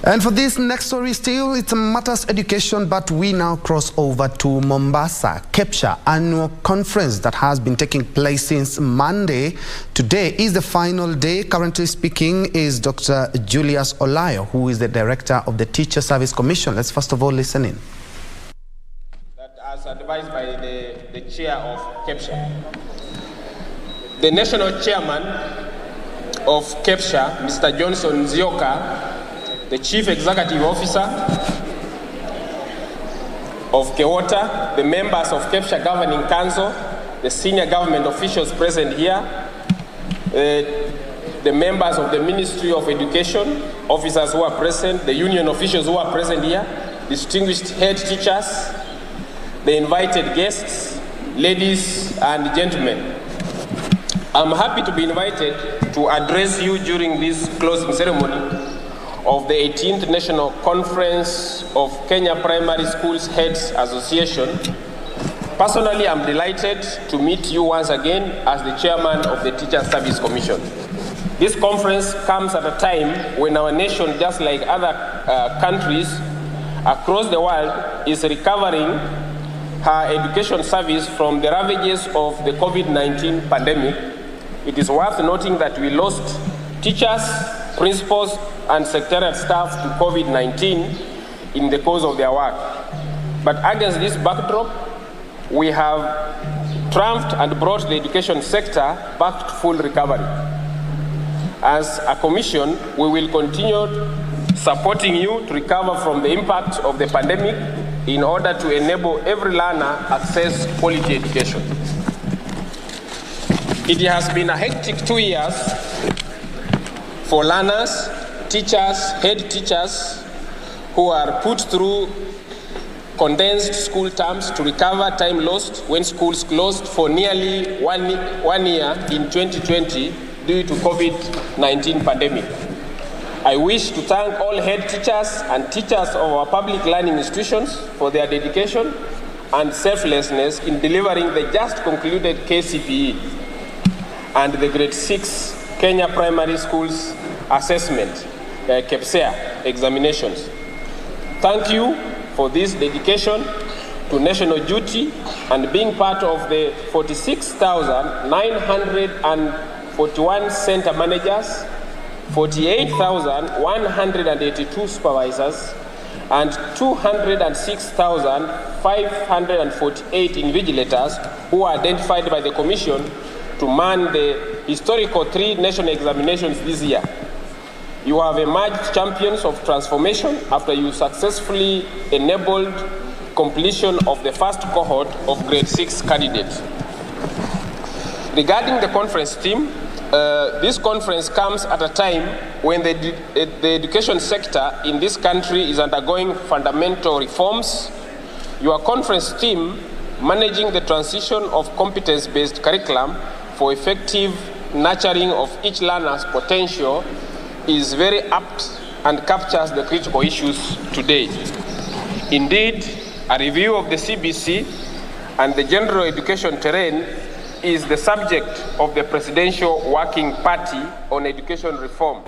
And for this next story still, it's matters education, but we now cross over to Mombasa. Kepsha annual conference that has been taking place since Monday. Today is the final day. Currently speaking is Dr. Julius Olayo, who is the director of the Teacher Service Commission. Let's first of all listen in. That as advised by the chair of Kepsha. The national chairman of Kepsha, Mr. Johnson Zioka, the Chief Executive Officer of Kewota, the members of Kepsha Governing Council, the senior government officials present here, the members of the Ministry of Education, officers who are present, the union officials who are present here, distinguished head teachers, the invited guests, ladies and gentlemen. I'm happy to be invited to address you during this closing ceremony of the 18th National Conference of Kenya Primary Schools Heads Association. Personally, I'm delighted to meet you once again as the chairman of the Teacher Service Commission. This conference comes at a time when our nation, just like other countries across the world, is recovering her education service from the ravages of the COVID-19 pandemic. It is worth noting that we lost teachers, principals, and secretariat staff to COVID-19 in the course of their work. But against this backdrop, we have triumphed and brought the education sector back to full recovery. As a commission, we will continue supporting you to recover from the impact of the pandemic in order to enable every learner access quality education. It has been a hectic 2 years for learners, teachers, head teachers who are put through condensed school terms to recover time lost when schools closed for nearly one year in 2020 due to COVID-19 pandemic. I wish to thank all head teachers and teachers of our public learning institutions for their dedication and selflessness in delivering the just concluded KCPE and the grade 6 Kenya Primary Schools Assessment, Kepsha examinations. Thank you for this dedication to national duty and being part of the 46,941 center managers, 48,182 supervisors, and 206,548 invigilators who were identified by the Commission to man the historical 3 national examinations this year. You have emerged champions of transformation after you successfully enabled completion of the first cohort of grade 6 candidates. Regarding the conference team, this conference comes at a time when the education sector in this country is undergoing fundamental reforms. Your conference team, managing the transition of competence-based curriculum for effective nurturing of each learner's potential, is very apt and captures the critical issues today. Indeed, a review of the CBC and the general education terrain is the subject of the Presidential Working Party on Education Reform.